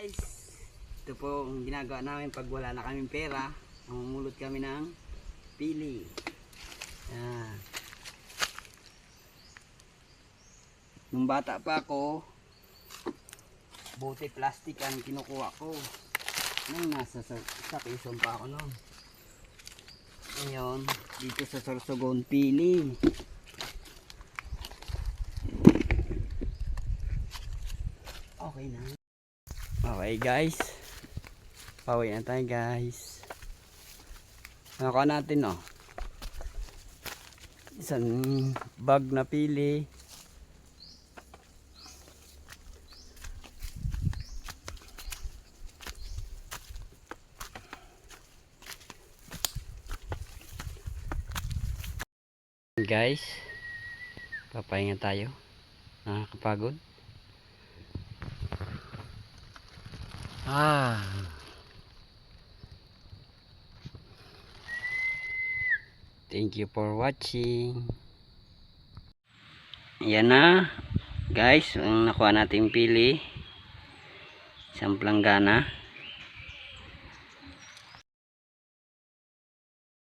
Guys, ito po ang ginagawa namin pag wala na kaming pera. Mamumulot kami ng pili. Yan. Nung bata pa ako, bote plastic ang kinukuha ko. Nung nasa sa Quezon pa ako noon. Ngayon, dito sa Sorsogon pili. Okay na. Okay guys. Pauwi na tayo guys. Nakuha natin isang bag na pili. Guys, papahinga tayo. Nakakapagod. Thank you for watching. Ayan na guys, ang nakuha natin pili, isang planggana.